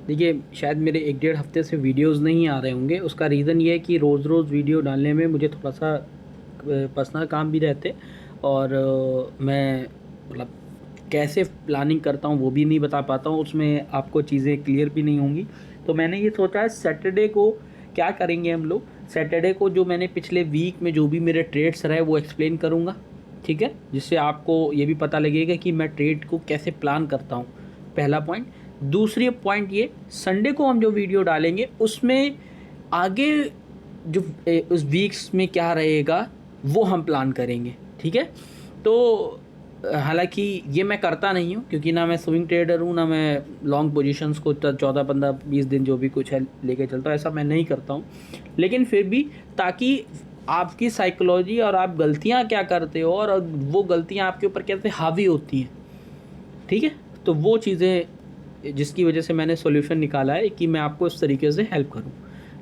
देखिए शायद मेरे 1 डेढ़ हफ्ते से वीडियोस नहीं आ रहे होंगे। उसका रीज़न ये है कि रोज़ रोज़ वीडियो डालने में मुझे थोड़ा सा पर्सनल काम भी रहते और मैं मतलब कैसे प्लानिंग करता हूँ वो भी नहीं बता पाता हूँ, उसमें आपको चीज़ें क्लियर भी नहीं होंगी। तो मैंने ये सोचा है सैटरडे को क्या करेंगे हम लोग, सैटरडे को जो मैंने पिछले वीक में जो भी मेरे ट्रेड्स रहे वो एक्सप्लेन करूँगा, ठीक है, जिससे आपको ये भी पता लगेगा कि मैं ट्रेड को कैसे प्लान करता हूँ, पहला पॉइंट। दूसरी पॉइंट ये, संडे को हम जो वीडियो डालेंगे उसमें आगे जो उस वीक्स में क्या रहेगा वो हम प्लान करेंगे, ठीक है। तो हालांकि ये मैं करता नहीं हूँ क्योंकि ना मैं स्विंग ट्रेडर हूँ, ना मैं लॉन्ग पोजीशंस को 14 15 20 दिन जो भी कुछ है लेके चलता हूँ, ऐसा मैं नहीं करता हूँ। लेकिन फिर भी ताकि आपकी साइकोलॉजी और आप गलतियाँ क्या करते हो और वो गलतियाँ आपके ऊपर कैसे हावी होती हैं, ठीक है, तो वो चीज़ें जिसकी वजह से मैंने सॉल्यूशन निकाला है कि मैं आपको इस तरीके से हेल्प करूँ,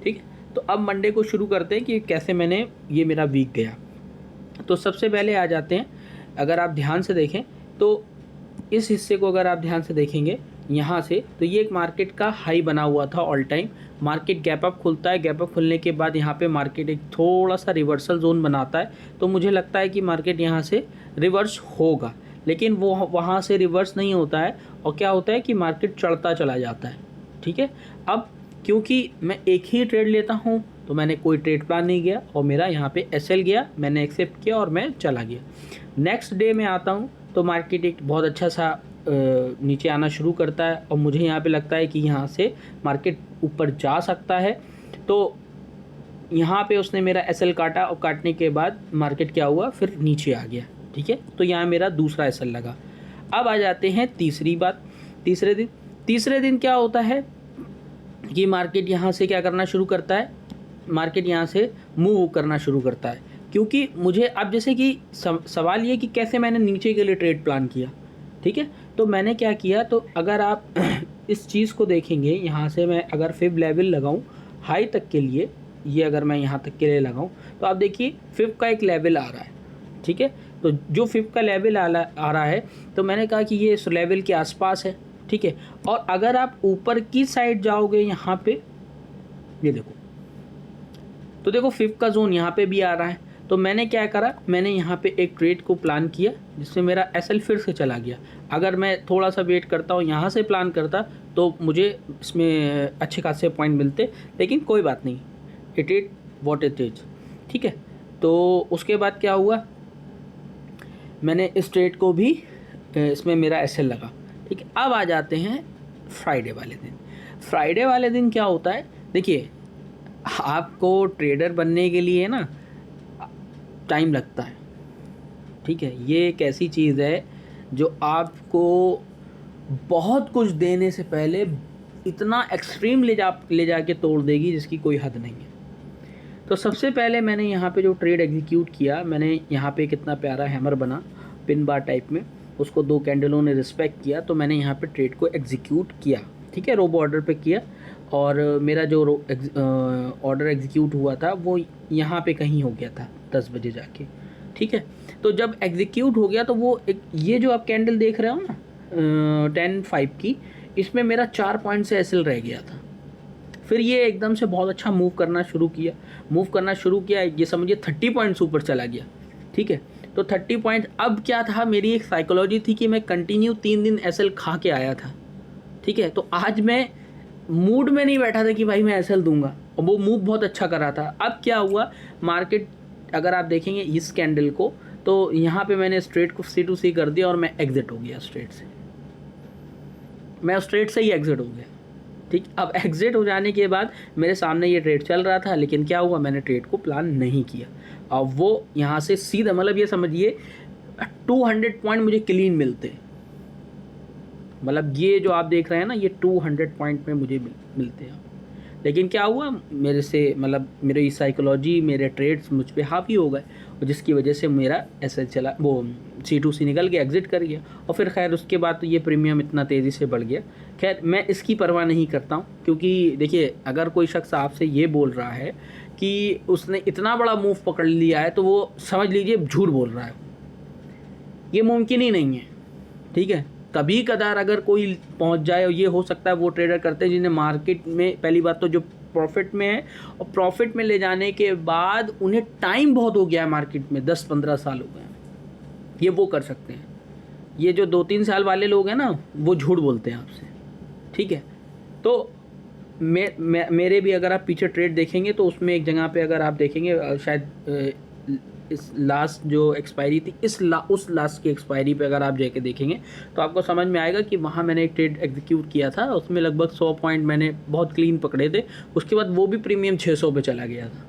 ठीक है। तो अब मंडे को शुरू करते हैं कि कैसे मैंने ये मेरा वीक गया। तो सबसे पहले आ जाते हैं, अगर आप ध्यान से देखें तो इस हिस्से को अगर आप ध्यान से देखेंगे यहाँ से, तो ये एक मार्केट का हाई बना हुआ था all time. Market gap up खुलता है, गैप अप खुलने के बाद यहाँ पे मार्केट एक थोड़ा सा रिवर्सल जोन बनाता है। तो मुझे लगता है कि मार्केट यहाँ से रिवर्स होगा, लेकिन वो वहाँ से रिवर्स नहीं होता है और क्या होता है कि मार्केट चढ़ता चला जाता है, ठीक है। अब क्योंकि मैं एक ही ट्रेड लेता हूँ तो मैंने कोई ट्रेड प्लान नहीं किया और मेरा यहाँ पे एसएल गया, मैंने एक्सेप्ट किया और मैं चला गया। नेक्स्ट डे में आता हूँ तो मार्केट एक बहुत अच्छा सा नीचे आना शुरू करता है और मुझे यहाँ पे लगता है कि यहाँ से मार्केट ऊपर जा सकता है। तो यहाँ पे उसने मेरा एसएल काटा और काटने के बाद मार्केट क्या हुआ, फिर नीचे आ गया, ठीक है। तो यहाँ मेरा दूसरा एसएल लगा। अब आ जाते हैं तीसरी बात, तीसरे दिन क्या होता है कि मार्केट यहाँ से क्या करना शुरू करता है, मार्केट यहाँ से मूव करना शुरू करता है। क्योंकि मुझे अब जैसे कि सवाल ये कि कैसे मैंने नीचे के लिए ट्रेड प्लान किया, ठीक है। तो मैंने क्या किया, तो अगर आप इस चीज़ को देखेंगे, यहाँ से मैं अगर फिब लेवल लगाऊँ हाई तक के लिए, ये अगर मैं यहाँ तक के लिए लगाऊँ तो आप देखिए फिब का एक लेवल आ रहा है, ठीक है। तो जो फिब का लेवल आ रहा है तो मैंने कहा कि ये इस लेवल के आसपास है, ठीक है। और अगर आप ऊपर की साइड जाओगे यहाँ पे, ये देखो, तो देखो फिफ्थ का जोन यहाँ पे भी आ रहा है। तो मैंने क्या करा, मैंने यहाँ पे एक ट्रेड को प्लान किया जिससे मेरा एसएल फिर से चला गया। अगर मैं थोड़ा सा वेट करता हूँ, यहाँ से प्लान करता तो मुझे इसमें अच्छे खासे पॉइंट मिलते, लेकिन कोई बात नहीं, it is what it is, ठीक है। तो उसके बाद क्या हुआ, मैंने इस ट्रेड को भी इसमें मेरा एसएल लगा, ठीक है। अब आ जाते हैं फ्राइडे वाले दिन। फ्राइडे वाले दिन क्या होता है, देखिए आपको ट्रेडर बनने के लिए ना टाइम लगता है, ठीक है। ये एक ऐसी चीज़ है जो आपको बहुत कुछ देने से पहले इतना एक्सट्रीम ले जाके तोड़ देगी जिसकी कोई हद नहीं है। तो सबसे पहले मैंने यहाँ पे जो ट्रेड एग्जीक्यूट किया, मैंने यहाँ पे कितना प्यारा हैमर बना पिन बार टाइप में, उसको 2 कैंडलों ने रिस्पेक्ट किया, तो मैंने यहाँ पे ट्रेड को एग्जीक्यूट किया, ठीक है, रोबो ऑर्डर पे किया। और मेरा जो ऑर्डर एग्जीक्यूट हुआ था वो यहाँ पे कहीं हो गया था 10 बजे जाके, ठीक है। तो जब एग्जीक्यूट हो गया तो वो एक ये जो आप कैंडल देख रहे हो ना 10-5 की, इसमें मेरा 4 पॉइंट से एसएल रह गया था। फिर ये एकदम से बहुत अच्छा मूव करना शुरू किया, ये समझिए 30 पॉइंट्स ऊपर चला गया, ठीक है। तो 30 पॉइंट, अब क्या था, मेरी एक साइकोलॉजी थी कि मैं कंटिन्यू 3 दिन एसएल खा के आया था, ठीक है। तो आज मैं मूड में नहीं बैठा था कि भाई मैं एसएल दूंगा, और वो मूव बहुत अच्छा कर रहा था। अब क्या हुआ, मार्केट अगर आप देखेंगे इस कैंडल को, तो यहाँ पे मैंने स्ट्रेट को C2C कर दिया और मैं एग्जिट हो गया स्ट्रेट से, मैं स्ट्रेट से ही एग्जिट हो गया, ठीक। अब एग्जिट हो जाने के बाद मेरे सामने ये ट्रेड चल रहा था, लेकिन क्या हुआ, मैंने ट्रेड को प्लान नहीं किया। अब वो यहाँ से सीधा, मतलब ये समझिए 200 पॉइंट मुझे क्लीन मिलते, मतलब ये जो आप देख रहे हैं ना, ये 200 पॉइंट में मुझे मिलते हैं। लेकिन क्या हुआ, मेरे से मतलब मेरी साइकोलॉजी, मेरे ट्रेड्स मुझ पे हावी हो गए, और जिसकी वजह से मेरा ऐसे चला, वो C2C निकल के एग्जिट कर गया। और फिर खैर उसके बाद तो ये प्रीमियम इतना तेज़ी से बढ़ गया। खैर मैं इसकी परवाह नहीं करता हूँ, क्योंकि देखिए अगर कोई शख्स आपसे ये बोल रहा है कि उसने इतना बड़ा मूव पकड़ लिया है, तो वो समझ लीजिए झूठ बोल रहा है, ये मुमकिन ही नहीं है, ठीक है। कभी कदार अगर कोई पहुंच जाए, और ये हो सकता है वो ट्रेडर करते हैं जिन्हें मार्केट में पहली बात तो जो प्रॉफिट में है, और प्रॉफिट में ले जाने के बाद उन्हें टाइम बहुत हो गया है मार्केट में, 10-15 साल हो गए हैं, ये वो कर सकते हैं। ये जो 2-3 साल वाले लोग हैं ना, वो झूठ बोलते हैं आपसे, ठीक है। तो मेरे भी अगर आप पीछे ट्रेड देखेंगे तो उसमें एक जगह पे अगर आप देखेंगे शायद इस लास्ट जो एक्सपायरी थी, उस लास्ट की एक्सपायरी पे अगर आप जाके देखेंगे तो आपको समझ में आएगा कि वहाँ मैंने एक ट्रेड एग्जीक्यूट किया था, उसमें लगभग 100 पॉइंट मैंने बहुत क्लीन पकड़े थे। उसके बाद वो भी प्रीमियम 600 पे चला गया था,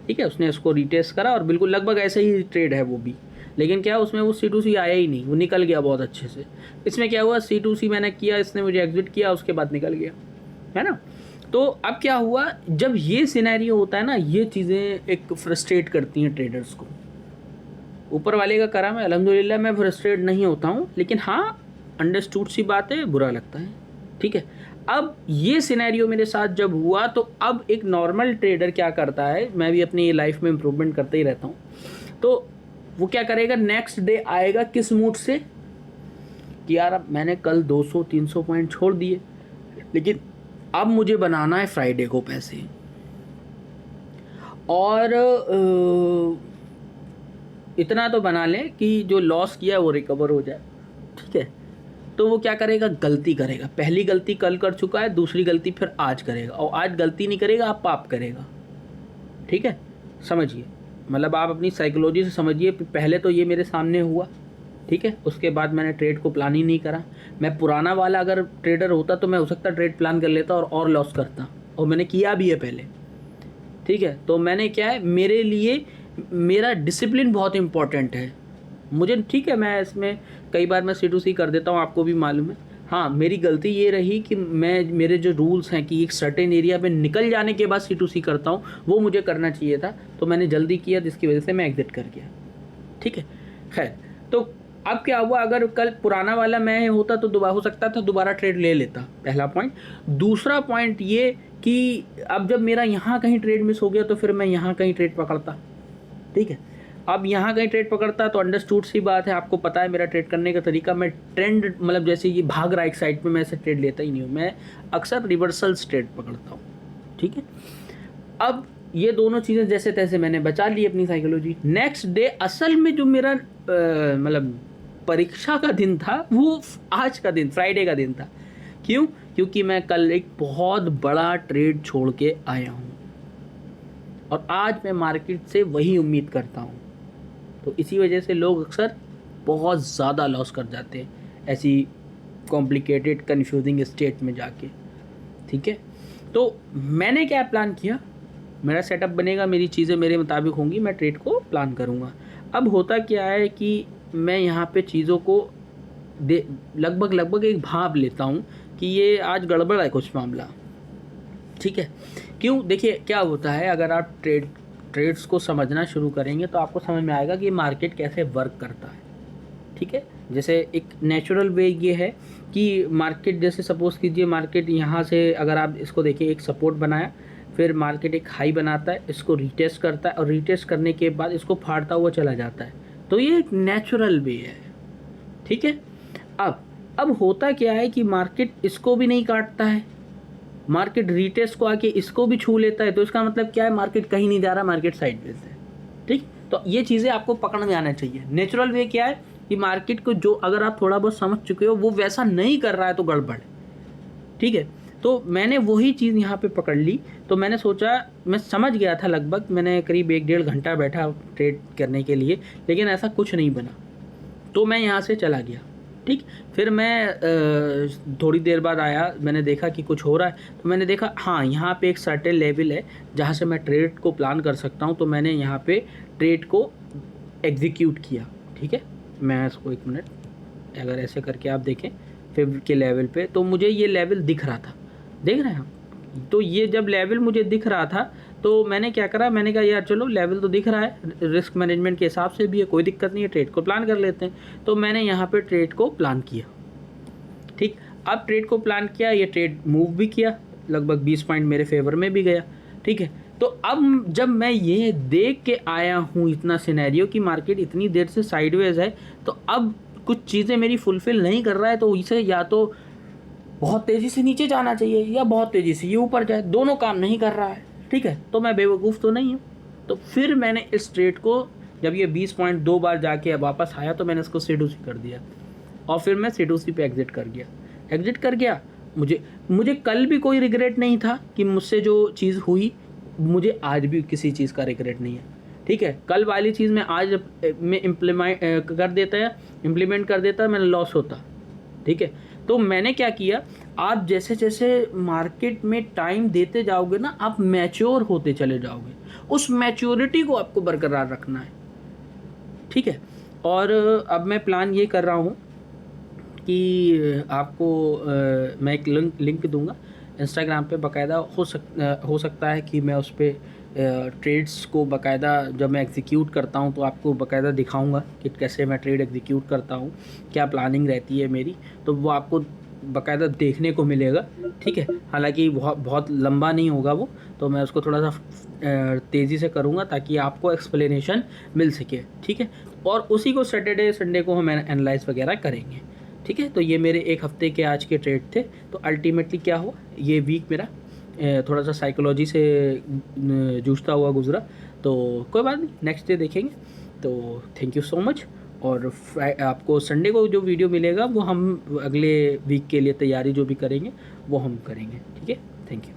ठीक है। उसने इसको रीटेस्ट करा और बिल्कुल लगभग ऐसे ही ट्रेड है वो भी, लेकिन क्या उसमें वो C2C आया ही नहीं, वो निकल गया बहुत अच्छे से। इसमें क्या हुआ, C2C मैंने किया, इसने मुझे एग्जिट किया, उसके बाद निकल गया, है ना। तो अब क्या हुआ, जब ये सिनेरियो होता है ना, ये चीज़ें एक फ्रस्ट्रेट करती हैं ट्रेडर्स को। ऊपर वाले का करम है, अल्हम्दुलिल्लाह मैं फ्रस्ट्रेट नहीं होता हूँ, लेकिन हाँ अंडरस्टूड सी बात है, बुरा लगता है, ठीक है। अब ये सिनेरियो मेरे साथ जब हुआ तो अब एक नॉर्मल ट्रेडर क्या करता है, मैं भी अपनी लाइफ में इम्प्रूवमेंट करते ही रहता हूँ, तो वो क्या करेगा, नेक्स्ट डे आएगा किस मूड से कि यार अब मैंने कल 200-300 पॉइंट छोड़ दिए, लेकिन अब मुझे बनाना है फ्राइडे को पैसे, और इतना तो बना लें कि जो लॉस किया है वो रिकवर हो जाए, ठीक है। तो वो क्या करेगा, गलती करेगा। पहली गलती कल कर चुका है, दूसरी गलती फिर आज करेगा, और आज गलती नहीं करेगा, आप पाप करेगा, ठीक है। समझिए, मतलब आप अपनी साइकोलॉजी से समझिए। पहले तो ये मेरे सामने हुआ, ठीक है, उसके बाद मैंने ट्रेड को प्लान ही नहीं करा। मैं पुराना वाला अगर ट्रेडर होता तो मैं हो सकता ट्रेड प्लान कर लेता और लॉस करता, और मैंने किया भी है पहले, ठीक है। तो मैंने क्या है, मेरे लिए मेरा डिसिप्लिन बहुत इंपॉर्टेंट है मुझे, ठीक है। मैं इसमें कई बार मैं C2C कर देता हूँ, आपको भी मालूम है। हाँ, मेरी गलती ये रही कि मेरे जो रूल्स हैं कि एक सर्टेन एरिया पे निकल जाने के बाद C2C करता हूँ, वो मुझे करना चाहिए था, तो मैंने जल्दी किया, जिसकी वजह से मैं एग्जिट कर गया, ठीक है। खैर, तो अब क्या हुआ, अगर कल पुराना वाला मैं होता तो दोबारा हो सकता था, दोबारा ट्रेड ले लेता, पहला पॉइंट। दूसरा पॉइंट ये कि अब जब मेरा यहाँ कहीं ट्रेड मिस हो गया तो फिर मैं यहाँ कहीं ट्रेड पकड़ता, ठीक है। अब यहाँ कहीं ट्रेड पकड़ता तो अंडरस्टूड सी बात है, आपको पता है मेरा ट्रेड करने का तरीका, मैं ट्रेंड मतलब जैसे ये भाग रहा है एक साइड पे, मैं ऐसे ट्रेड लेता ही नहीं हूँ, मैं अक्सर रिवर्सल्स ट्रेड पकड़ता हूँ, ठीक है। अब ये दोनों चीज़ें जैसे तैसे मैंने बचा ली अपनी साइकोलॉजी। नेक्स्ट डे असल में जो मेरा मतलब परीक्षा का दिन था वो आज का दिन, फ्राइडे का दिन था। क्यों? क्योंकि मैं कल एक बहुत बड़ा ट्रेड छोड़ के आया हूँ, और आज मैं मार्केट से वही उम्मीद करता हूँ। तो इसी वजह से लोग अक्सर बहुत ज़्यादा लॉस कर जाते हैं ऐसी कॉम्प्लिकेटेड कन्फ्यूजिंग स्टेट में जाके, ठीक है। तो मैंने क्या प्लान किया, मेरा सेटअप बनेगा, मेरी चीज़ें मेरे मुताबिक होंगी, मैं ट्रेड को प्लान करूँगा। अब होता क्या है कि मैं यहाँ पे चीज़ों को लगभग एक भाप लेता हूँ कि ये आज गड़बड़ है कुछ मामला, ठीक है। क्यों? देखिए क्या होता है, अगर आप ट्रेड्स को समझना शुरू करेंगे तो आपको समझ में आएगा कि मार्केट कैसे वर्क करता है, ठीक है। जैसे एक नेचुरल वे ये है कि मार्केट, जैसे सपोज़ कीजिए मार्केट यहाँ से अगर आप इसको देखिए, एक सपोर्ट बनाया, फिर मार्केट एक हाई बनाता है, इसको रीटेस्ट करता है, और रीटेस्ट करने के बाद इसको फाड़ता हुआ चला जाता है। तो ये एक नेचुरल वे है, ठीक है। अब होता क्या है कि मार्केट इसको भी नहीं काटता है, मार्केट रीटेस्ट को आके इसको भी छू लेता है, तो इसका मतलब क्या है, मार्केट कहीं नहीं जा रहा, मार्केट साइडवेज है, ठीक। तो ये चीज़ें आपको पकड़ में आना चाहिए। नेचुरल वे क्या है कि मार्केट को जो अगर आप थोड़ा बहुत समझ चुके हो वो वैसा नहीं कर रहा है तो गड़बड़ है, ठीक है। तो मैंने वही चीज़ यहाँ पे पकड़ ली। तो मैंने सोचा, मैं समझ गया था लगभग, मैंने करीब 1-1.5 घंटा बैठा ट्रेड करने के लिए, लेकिन ऐसा कुछ नहीं बना, तो मैं यहाँ से चला गया, ठीक। फिर मैं थोड़ी देर बाद आया, मैंने देखा कि कुछ हो रहा है, तो मैंने देखा हाँ यहाँ पे एक सर्टेन लेवल है जहाँ से मैं ट्रेड को प्लान कर सकता हूँ, तो मैंने यहाँ पे ट्रेड को एग्जीक्यूट किया, ठीक है। मैं इसको 1 मिनट, अगर ऐसे करके आप देखें फिर के लेवल पे, तो मुझे ये लेवल दिख रहा था, देख रहे हैं आप। तो ये जब लेवल मुझे दिख रहा था तो मैंने क्या करा, मैंने कहा यार चलो लेवल तो दिख रहा है, रिस्क मैनेजमेंट के हिसाब से भी है, कोई दिक्कत नहीं है, ट्रेड को प्लान कर लेते हैं। तो मैंने यहाँ पे ट्रेड को प्लान किया, ठीक। अब ट्रेड को प्लान किया, ये ट्रेड मूव भी किया, लगभग 20 पॉइंट मेरे फेवर में भी गया, ठीक है। तो अब जब मैं ये देख के आया हूँ इतना सिनेरियो कि मार्केट इतनी देर से साइडवेज है, तो अब कुछ चीज़ें मेरी फुलफ़िल नहीं कर रहा है तो इसे या तो बहुत तेज़ी से नीचे जाना चाहिए या बहुत तेज़ी से ये ऊपर जाए, दोनों काम नहीं कर रहा है, ठीक है, तो मैं बेवकूफ़ तो नहीं हूँ। तो फिर मैंने इस ट्रेड को जब ये 20 पॉइंट 2 बार जाके वापस आया तो मैंने इसको सेडूसी कर दिया और फिर मैं सेडूसी पे एग्ज़िट कर गया। मुझे कल भी कोई रिग्रेट नहीं था कि मुझसे जो चीज़ हुई, मुझे आज भी किसी चीज़ का रिग्रेट नहीं है, ठीक है। कल वाली चीज़ मैं आज में इम्प्लीमेंट कर देता मैंने लॉस होता, ठीक है। तो मैंने क्या किया, आप जैसे जैसे मार्केट में टाइम देते जाओगे ना, आप मैच्योर होते चले जाओगे, उस मैच्योरिटी को आपको बरकरार रखना है, ठीक है। और अब मैं प्लान ये कर रहा हूँ कि आपको मैं एक लिंक दूंगा इंस्टाग्राम पे, बाकायदा हो सकता है कि मैं उस पर ट्रेड्स को बाकायदा जब मैं एग्जीक्यूट करता हूँ तो आपको बाकायदा दिखाऊंगा कि कैसे मैं ट्रेड एग्जीक्यूट करता हूँ, क्या प्लानिंग रहती है मेरी, तो वो आपको बाकायदा देखने को मिलेगा, ठीक है। हालांकि बहुत लंबा नहीं होगा वो, तो मैं उसको थोड़ा सा तेज़ी से करूँगा ताकि आपको एक्सप्लेनेशन मिल सके, ठीक है। और उसी को सैटरडे संडे को हम एनालाइज वगैरह करेंगे, ठीक है। तो ये मेरे एक हफ़्ते के आज के ट्रेड थे। तो अल्टीमेटली क्या हुआ, ये वीक मेरा थोड़ा सा साइकोलॉजी से जूझता हुआ गुजरा, तो कोई बात नहीं, नेक्स्ट डे देखेंगे। तो थैंक यू सो मच। और आपको संडे को जो वीडियो मिलेगा वो हम अगले वीक के लिए तैयारी जो भी करेंगे वो हम करेंगे, ठीक है। Thank you.